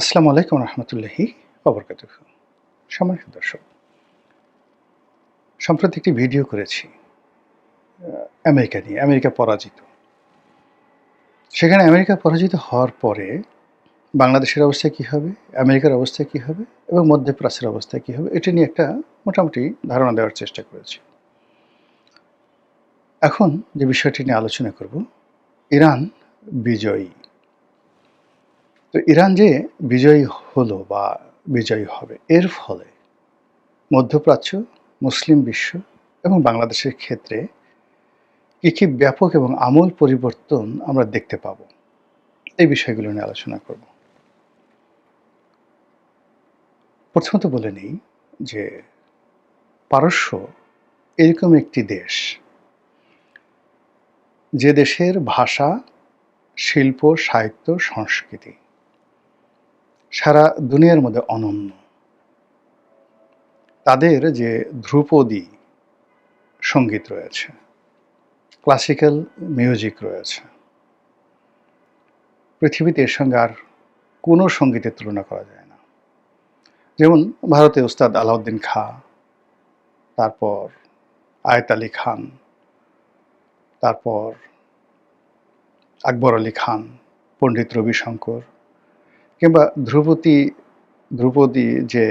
আসসালামু আলাইকুম রহমতুল্লাহি ওবরকাতুহু। সম্মানিত দর্শক, সম্প্রতি একটি ভিডিও করেছি আমেরিকা নিয়ে। আমেরিকা পরাজিত। সেখানে আমেরিকা পরাজিত হওয়ার পরে বাংলাদেশের অবস্থা কী হবে, আমেরিকার অবস্থা কী হবে এবং মধ্যপ্রাচ্যের অবস্থা কী হবে, এটা নিয়ে একটা মোটামুটি ধারণা দেওয়ার চেষ্টা করেছি। এখন যে বিষয়টি নিয়ে আলোচনা করব, ইরান বিজয়ী। তো ইরান যে বিজয়ী হলো বা বিজয়ী হবে, এর ফলে মধ্যপ্রাচ্য, মুসলিম বিশ্ব এবং বাংলাদেশের ক্ষেত্রে কী ব্যাপক এবং আমূল পরিবর্তন আমরা দেখতে পাব, এই বিষয়গুলো নিয়ে আলোচনা করব। প্রথমত বলে নিই যে পারস্য এরকম একটি দেশ, যে দেশের ভাষা, শিল্প, সাহিত্য, সংস্কৃতি সারা দুনিয়ার মধ্যে অনন্য। তাদের যে ধ্রুপদী সঙ্গীত রয়েছে, ক্লাসিক্যাল মিউজিক রয়েছে, পৃথিবীতে এর সঙ্গে আর কোনো সঙ্গীতের তুলনা করা যায় না। যেমন ভারতে উস্তাদ আলাউদ্দিন খাঁ, তারপর আয়েত আলী খান, তারপর আকবর আলী খান, পণ্ডিত রবিশঙ্কর, কিংবা ধ্রুপদী যে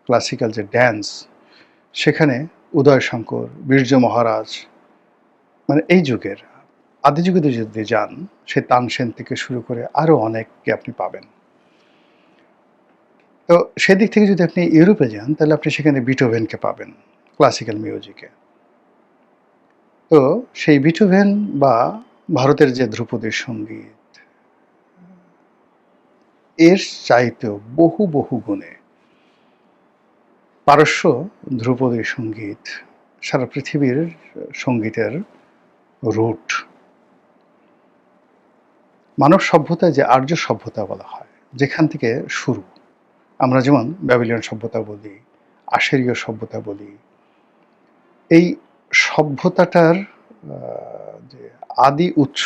ক্লাসিক্যাল যে ড্যান্স, সেখানে উদয়শঙ্কর, বীর্য মহারাজ, মানে এই যুগের আদি যুগে যদি যান, সে তানসেন থেকে শুরু করে আরও অনেককে আপনি পাবেন। তো সেদিক থেকে যদি আপনি ইউরোপে যান, তাহলে আপনি সেখানে বিটোভেনকে পাবেন ক্লাসিক্যাল মিউজিকে। তো সেই বিটোভেন বা ভারতের যে ধ্রুপদী সঙ্গীত, এর চাইতেও বহু গুণে পারস্য ধ্রুপদী সঙ্গীত সারা পৃথিবীর সঙ্গীতের রুট। মানব সভ্যতায় যে আর্য সভ্যতা বলা হয়, যেখান থেকে শুরু, আমরা যেমন ব্যাবিলিয়ন সভ্যতা বলি, আশেরীয় সভ্যতা বলি, এই সভ্যতাটার যে আদি উৎস,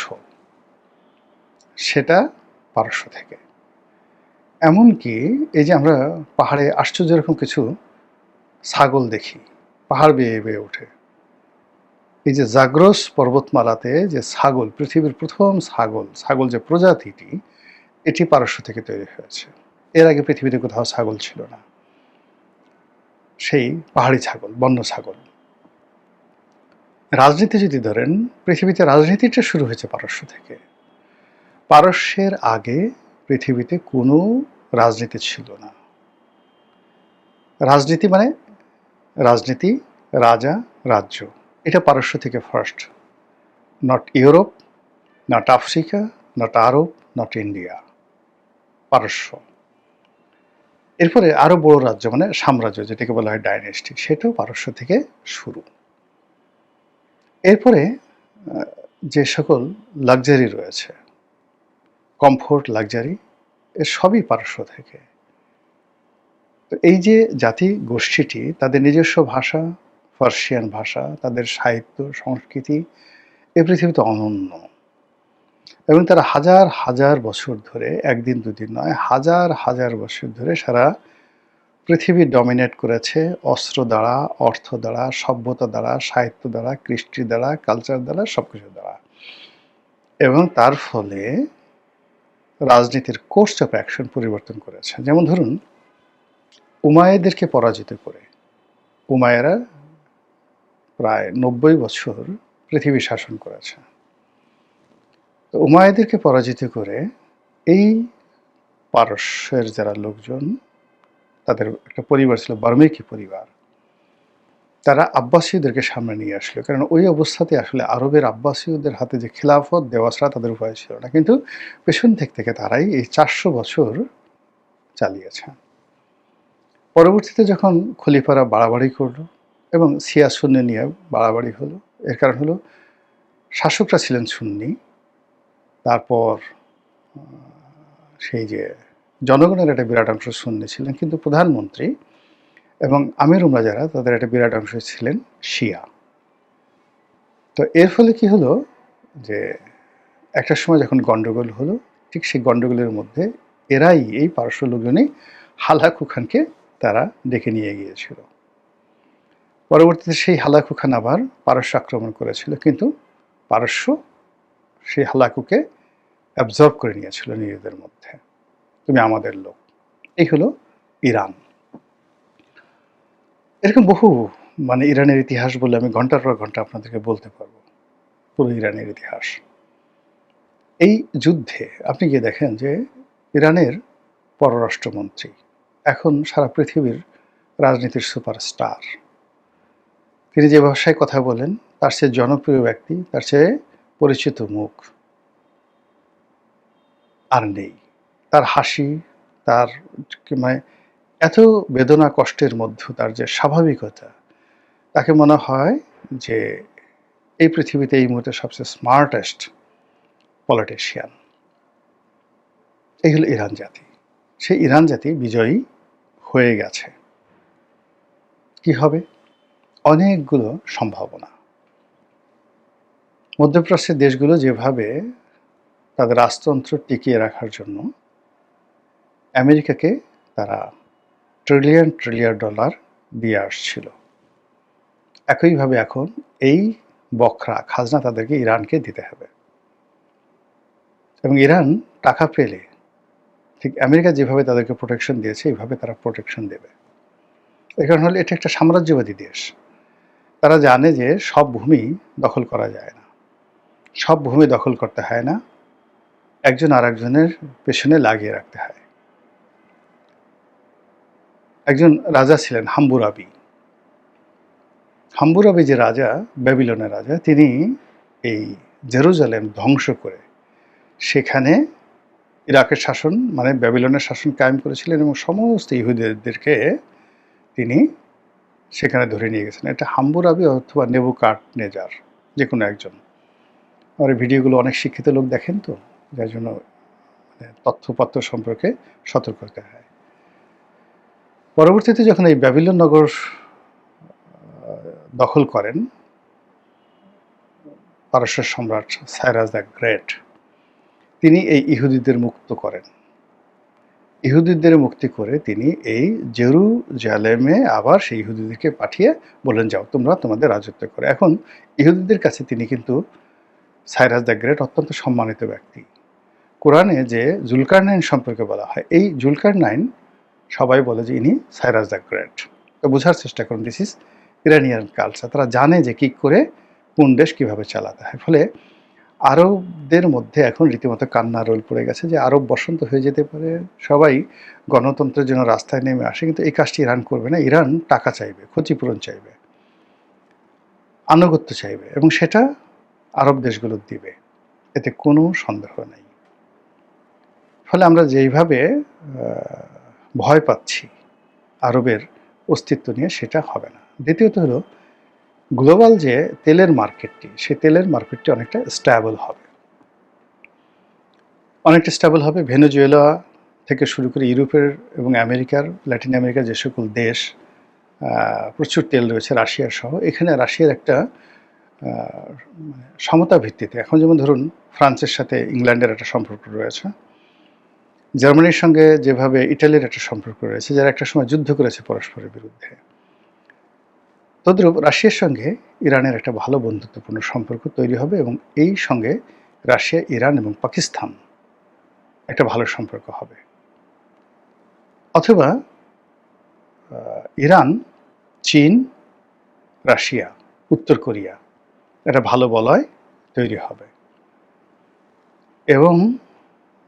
সেটা পারস্য থেকে। এমনকি এই যে আমরা পাহাড়ে আশ্চর্য রকম কিছু ছাগল দেখি, পাহাড় বেয়ে বেয়ে ওঠে, এই যে জাগ্রস পর্বতমালাতে যে ছাগল, পৃথিবীর প্রথম ছাগল যে প্রজাতিটি, এটি পারস্য থেকে তৈরি হয়েছে। এর আগে পৃথিবীতে কোথাও ছাগল ছিল না, সেই পাহাড়ি ছাগল, বন্য ছাগল। রাজনীতি যদি ধরেন, পৃথিবীতে রাজনীতিটা শুরু হয়েছে পারস্য থেকে। পারস্যের আগে পৃথিবীতে কোনো রাজনীতি ছিল না। রাজনীতি মানে রাজনীতি, রাজা, রাজ্য, এটা পারস্য থেকে first. Not Europe, not Africa, not Arab, not India, পারস্য। এরপরে আরো বড় রাজ্য মানে সাম্রাজ্য, যেটাকে বলা হয় ডাইনেস্টি, সেটাও পারস্য থেকে শুরু। এরপরে যে সকল লাক্সারি রয়েছে, কমফোর্ট, লাক্সারি, এর সবই পারস্য থেকে। তো এই যে জাতি গোষ্ঠীটি, তাদের নিজস্ব ভাষা, পার্সিয়ান ভাষা, তাদের সাহিত্য, সংস্কৃতি এ পৃথিবীতে অনন্য। এবং তারা হাজার হাজার বছর ধরে, একদিন দুদিন নয়, হাজার হাজার বছর ধরে সারা পৃথিবী ডমিনেট করেছে অস্ত্র দ্বারা, অর্থ দ্বারা, সভ্যতা দ্বারা, সাহিত্য দ্বারা, কৃষ্টি দ্বারা, কালচার দ্বারা, সবকিছু দ্বারা। এবং তার ফলে রাজনীতির কোর্স অফ অ্যাকশন পরিবর্তন করেছে। যেমন ধরুন, উমাইয়াদেরকে পরাজিত করে, উমাইয়ারা প্রায় 90 বছর পৃথিবী শাসন করেছে। তো উমাইয়াদেরকে পরাজিত করে এই পারস্যের যারা লোকজন, তাদের একটা পরিবার ছিল বার্মেকি পরিবার, তারা আব্বাসীয়দেরকে সামনে নিয়ে আসলো। কারণ ওই অবস্থাতে আসলে আরবের আব্বাসীয়দের হাতে যে খিলাফত দেওয়া ছাড়া তাদের উপায় ছিল না। কিন্তু পেছন থেকে তারাই এই 400 বছর চালিয়েছে। পরবর্তীতে যখন খলিফারা বাড়াবাড়ি করলো এবং শিয়া সুন্নি নিয়ে বাড়াবাড়ি হলো, এর কারণ হলো শাসকরা ছিলেন সুন্নি, তারপর সেই যে জনগণের একটা বিরাট অংশ সুন্নি ছিলেন, কিন্তু প্রধানমন্ত্রী এবং আমির উমরা যারা, তাদের একটা বিরাট অংশ ছিলেন শিয়া। তো এর ফলে কি হলো, যে একটা সময় যখন গন্ডগোল হলো, ঠিক সেই গন্ডগোলের মধ্যে এরাই, এই পারস্য লোকজনই হালাকু খানকে তারা ডেকে নিয়ে গিয়েছিল। পরবর্তীতে সেই হালাকু খান আবার পারস্য আক্রমণ করেছিল, কিন্তু পারস্য সেই হালাকুকে অ্যাবজর্ব করে নিয়েছিল নিজেদের মধ্যে, তুমি আমাদের লোক। এই হলো ইরান। এরকম বহু ইরানের ইতিহাস বলে আমি ঘন্টার পর ঘন্টা আপনাদেরকে বলতে পারবো, পুরো ইরানের ইতিহাস। এই যুদ্ধে আপনি গিয়ে দেখেন যে ইরানের পররাষ্ট্রমন্ত্রী এখন সারা পৃথিবীর রাজনীতির সুপারস্টার। তিনি যে ভাষায় কথা বলেন, তার চেয়ে জনপ্রিয় ব্যক্তি, তার চেয়ে পরিচিত মুখ আর নেই। তার হাসি, তার এত বেদনা কষ্টের মধ্যে তার যে স্বাভাবিকতা, তাকে মনে হয় যে এই পৃথিবীতে এই মুহূর্তে সবচেয়ে স্মার্টেস্ট পলিটিশিয়ান। এই হলো ইরান জাতি। সেই ইরান জাতি বিজয়ী হয়ে গেছে। কি হবে? অনেকগুলো সম্ভাবনা। মধ্যপ্রাচ্যের দেশগুলো যেভাবে তাদের রাজতন্ত্র টিকিয়ে রাখার জন্য আমেরিকাকে তারা ট্রিলিয়ন ট্রিলিয়ন ডলার দিয়ে আসছিল, একইভাবে এখন এই বখরা খাজনা তাদেরকে ইরানকে দিতে হবে। এবং ইরান টাকা পেলে ঠিক আমেরিকা যেভাবে তাদেরকে প্রোটেকশন দিয়েছে, এইভাবে তারা প্রোটেকশন দেবে। এর কারণ হলো এটা একটা সাম্রাজ্যবাদী দেশ। তারা জানে যে সব ভূমি দখল করা যায় না, সব ভূমি দখল করতে হয় না, একজন আর একজনের পেছনে লাগিয়ে রাখতে হয়। একজন রাজা ছিলেন হাম্বুরাবি। হাম্বুরাবি যে রাজা, ব্যাবিলনের রাজা, তিনি এই জেরুজালেম ধ্বংস করে সেখানে ইরাকের শাসন ব্যাবিলনের শাসন কায়েম করেছিলেন এবং সমস্ত ইহুদিদেরকে তিনি সেখানে ধরে নিয়ে গেছেন। এটা হাম্বুরাবি অথবা নেবুকাদনেজার, যে কোনো একজন। আমার এই ভিডিওগুলো অনেক শিক্ষিত লোক দেখেন, তো যার জন্য তথ্যপত্র সম্পর্কে সতর্ক হতে হয়। পরবর্তীতে যখন এই ব্যাবিলন নগর দখল করেন পারস্য সম্রাট সাইরাস দ্য গ্রেট, তিনি এই ইহুদিদের মুক্ত করেন। ইহুদিদের মুক্তি করে তিনি এই জেরুজালেমে আবার সেই ইহুদিদেরকে পাঠিয়ে বলেন, যাও তোমরা তোমাদের রাজত্ব করে। এখন ইহুদিদের কাছে তিনি কিন্তু সাইরাস দ্য গ্রেট অত্যন্ত সম্মানিত ব্যক্তি। কোরআনে যে জুলকারনাইন সম্পর্কে বলা হয়, এই জুলকারনাইন সবাই বলে যে ইনি সাইরাস দ্য গ্রেট। তো বোঝার চেষ্টা করুন, দিস ইজ ইরানিয়ান কালচার। তারা জানে যে কী করে কোন দেশ কীভাবে চালাতে হয়। ফলে আরবদের মধ্যে এখন রীতিমতো কান্নার রোল পড়ে গেছে যে আরব বসন্ত হয়ে যেতে পারে, সবাই গণতন্ত্রের জন্য রাস্তায় নেমে আসে। কিন্তু এই কাজটি ইরান করবে না। ইরান টাকা চাইবে, ক্ষতিপূরণ চাইবে, আনুগত্য চাইবে, এবং সেটা আরব দেশগুলো দিবে, এতে কোনো সন্দেহ নেই। ফলে আমরা যেইভাবে ভয় পাচ্ছি আরবের অস্তিত্ব নিয়ে, সেটা হবে না। দ্বিতীয়ত হলো গ্লোবাল যে তেলের মার্কেটটি, সেই তেলের মার্কেটটি অনেকটা স্ট্যাবল হবে। অনেকটা স্ট্যাবল হবে। ভেনেজুয়েলা থেকে শুরু করে ইউরোপের এবং আমেরিকার, ল্যাটিন আমেরিকার যে সকল দেশ প্রচুর তেল রয়েছে, রাশিয়া সহ, এখানে রাশিয়ার একটা সমতা ভিত্তিতে, এখন যেমন ধরুন ফ্রান্সের সাথে ইংল্যান্ডের একটা সম্পর্ক রয়েছে, জার্মানির সঙ্গে যেভাবে ইটালির একটা সম্পর্ক রয়েছে, যারা একটা সময় যুদ্ধ করেছে পরস্পরের বিরুদ্ধে, তদ্রূপ রাশিয়ার সঙ্গে ইরানের একটা ভালো বন্ধুত্বপূর্ণ সম্পর্ক তৈরি হবে, এবং এই সঙ্গে রাশিয়া, ইরান এবং পাকিস্তান একটা ভালো সম্পর্ক হবে। অথবা ইরান, চীন, রাশিয়া, উত্তর কোরিয়া, একটা ভালো বলয় তৈরি হবে। এবং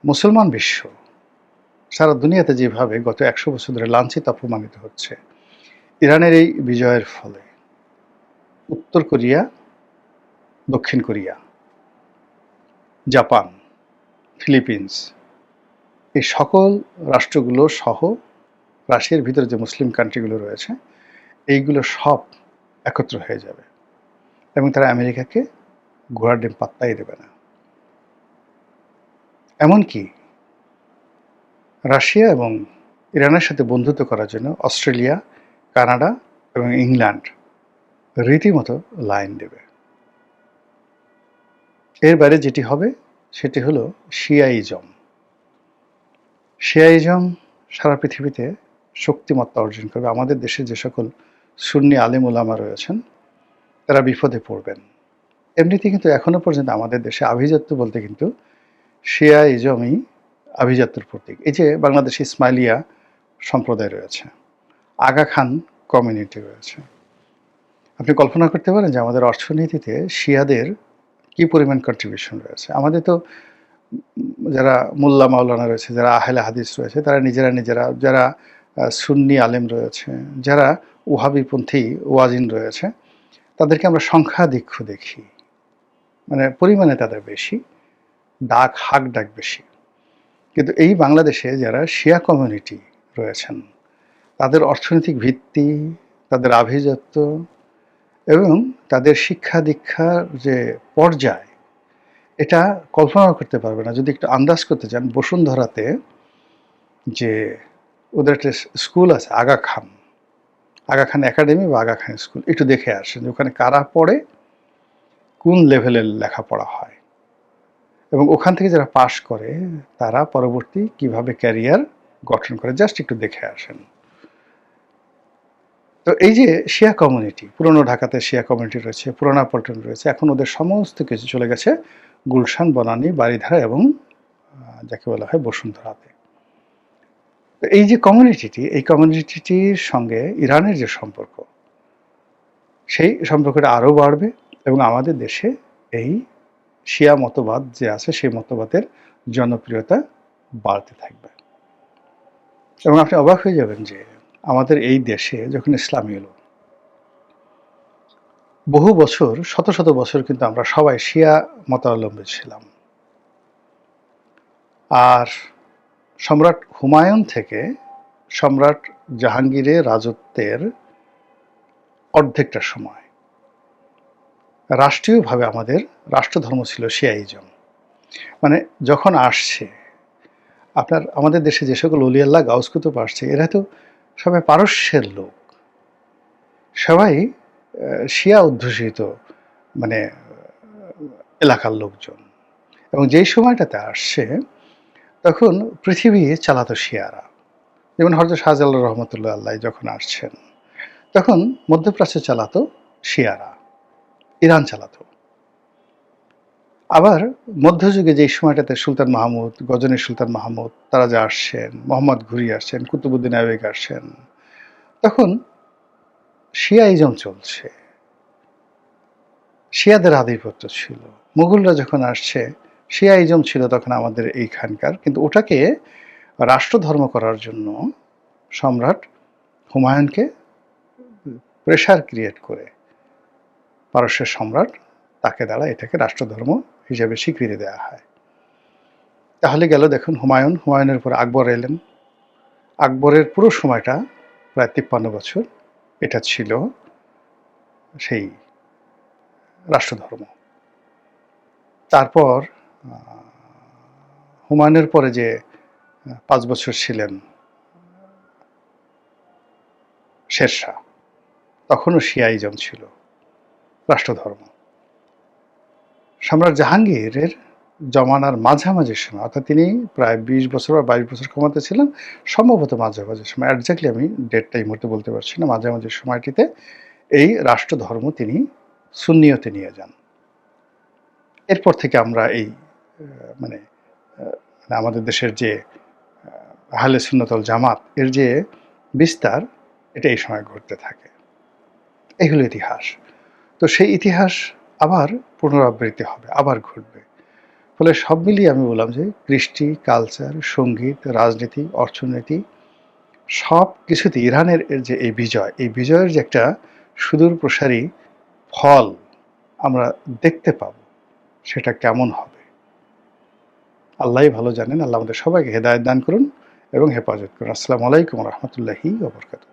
মুসলমান বিশ্ব সারা দুনিয়াতে যেভাবে গত 100 বছর ধরে লাঞ্ছিত অপমানিত হচ্ছে, ইরানের এই বিজয়ের ফলে উত্তর কোরিয়া, দক্ষিণ কোরিয়া, জাপান, ফিলিপিন্স, এই সকল রাষ্ট্রগুলো সহ রাশিয়ার ভিতরে যে মুসলিম কান্ট্রিগুলো রয়েছে, এইগুলো সব একত্র হয়ে যাবে, এবং তারা আমেরিকাকে ঘোড়ার ডিম পাত্তাই দেবে না। এমনকি রাশিয়া এবং ইরানের সাথে বন্ধুত্ব করার জন্য অস্ট্রেলিয়া, কানাডা এবং ইংল্যান্ড রীতিমতো লাইন দেবে। এর বাইরে যেটি হবে সেটি হলো শিয়াইজম। শিয়াইজম সারা পৃথিবীতে শক্তিমত্তা অর্জন করবে। আমাদের দেশে যে সকল সুন্নি আলেম ওলামা রয়েছেন তারা বিপদে পড়বেন। এমনিতে কিন্তু এখনো পর্যন্ত আমাদের দেশে আভিজাত্য বলতে কিন্তু শিয়াইজমই আভিজাত্যের প্রতীক। এই যে বাংলাদেশে ইসমাইলিয়া সম্প্রদায় রয়েছে, আগা খান কমিউনিটি রয়েছে। আপনি কল্পনা করতে পারেন যে আমাদের অর্থনীতিতে শিয়াদের কি পরিমাণ কন্ট্রিবিউশন রয়েছে। আমাদের তো যারা মোল্লা মাওলানা রয়েছে, যারা আহলে হাদিস রয়েছে, তারা নিজেরা যারা সুন্নি আলেম রয়েছে, যারা ওহাবিপন্থী ওয়াজিন রয়েছে, তাদেরকে আমরা সংখ্যাধিক্য দেখি, মানে পরিমাণে তাদের বেশি, হাক ডাক বেশি। কিন্তু এই বাংলাদেশে যারা শিয়া কমিউনিটি রয়েছেন, তাদের অর্থনৈতিক ভিত্তি, তাদের আভিজাত্য এবং তাদের শিক্ষা দীক্ষার যে পর্যায়, এটা কল্পনা করতে পারবে না। যদি একটু আন্দাজ করতে চান, বসুন্ধরাতে যে ওদের একটা স্কুল আছে আগা খান একাডেমি বা আগা খান স্কুল, একটু দেখে আসেন যে ওখানে কারা পড়ে, কোন লেভেলের লেখাপড়া হয়, এবং ওখান থেকে যারা পাশ করে তারা পরবর্তী কিভাবে ক্যারিয়ার গঠন করে, জাস্ট একটু দেখে আসেন। তো এই যে শিয়া কমিউনিটি, পুরনো ঢাকাতে শিয়া কমিউনিটি রয়েছে, পুরানা পল্টন রয়েছে, এখন ওদের সমস্ত কিছু চলে গেছে গুলশান, বনানী, বারিধারা এবং যাকে বলা হয় বসুন্ধরাতে। তো এই যে কমিউনিটিটি, এই কমিউনিটিটির সঙ্গে ইরানের যে সম্পর্ক, সেই সম্পর্কটা আরও বাড়বে এবং আমাদের দেশে এই শিয়া মতবাদ যে আছে সেই মতবাদের জনপ্রিয়তা বাড়তে থাকবে। এবং আপনি অবাক হয়ে যাবেন যে আমাদের এই দেশে যখন ইসলামী এলো, বহু বছর, শত শত বছর কিন্তু আমরা সবাই শিয়া মতাবলম্বী ছিলাম। আর সম্রাট হুমায়ুন থেকে সম্রাট জাহাঙ্গীরের রাজত্বের অর্ধেকটা সময় রাষ্ট্রীয়ভাবে আমাদের রাষ্ট্রধর্ম ছিল শিয়াইজম। মানে যখন আসছে আমাদের দেশে যে সকল অলিয়াল্লাহ গাউস কুতুব আসছে, এরা তো সবাই পারস্যের লোক, সবাই শিয়া অধ্যুষিত মানে এলাকার লোকজন। এবং যেই সময়টাতে আসছে তখন পৃথিবী চালাতো শিয়ারা। যেমন হযরত শাহজালাল রহমতুল্লাহ আল্লাহ যখন আসছেন, তখন মধ্যপ্রাচ্য চালাতো শিয়ারা, ইরান চালাতো। আবার মধ্যযুগে যে সময়টাতে সুলতান মাহমুদ, গজনীর সুলতান মাহমুদ, তারা যে আসছেন, মোহাম্মদ ঘুরি আসছেন, কুতুবুদ্দিন আইবেক আসছেন, তখন শিয়াইজম চলছে, শিয়াদের আধিপত্য ছিল। মুঘলরা যখন আসছে, শিয়াইজম ছিল তখন আমাদের এইখানকার, কিন্তু ওটাকে রাষ্ট্রধর্ম করার জন্য সম্রাট হুমায়ুনকে প্রেশার ক্রিয়েট করে পারস্যের সম্রাট তাকে দ্বারা এটাকে রাষ্ট্রধর্ম হিসেবে স্বীকৃতি দেওয়া হয়। তাহলে গেল দেখুন হুমায়ুনের পর আকবর এলেন। আকবরের পুরো সময়টা প্রায় 53 বছর এটা ছিল সেই রাষ্ট্রধর্ম। তারপর হুমায়ুনের পরে যে 5 বছর ছিলেন শেরশাহ, তখনও শিয়াইজম ছিল রাষ্ট্রধর্ম। সম্রাট জাহাঙ্গীরের জমানার মাঝামাঝি সময়, অর্থাৎ তিনি প্রায় 20 বছর বা 22 বছর ক্ষমতা ছিলেন, সম্ভবত মাঝামাঝি সময়, একজাক্টলি আমি ডেটটা এই মুহূর্তে বলতে পারছি না, মাঝামাঝি সময়টিতে এই রাষ্ট্রধর্ম তিনি সুন্নিয়তে নিয়ে যান। এরপর থেকে আমরা এই মানে আমাদের দেশের যে আহলে সুন্নাত ওয়াল জামাত এর যে বিস্তার, এটা এই সময় ঘটতে থাকে। এই হলো ইতিহাস। তো সেই ইতিহাস আবার পুনরাবৃত্তি হবে, আবার ঘটবে। ফলে সব মিলিয়ে আমি বললাম যে কৃষ্টি, কালচার, সঙ্গীত, রাজনীতি, অর্থনীতি, সব কিছুতে ইরানের যে এই বিজয়ের যে একটা সুদূর প্রসারী ফল আমরা দেখতে পাব, সেটা কেমন হবে আল্লাহই ভালো জানেন। আল্লাহ আমাদের সবাইকে হেদায়েত দান করুন এবং হেফাজত করুন। আসসালামু আলাইকুম ওয়া রাহমাতুল্লাহি ওয়া বারাকাতুহু।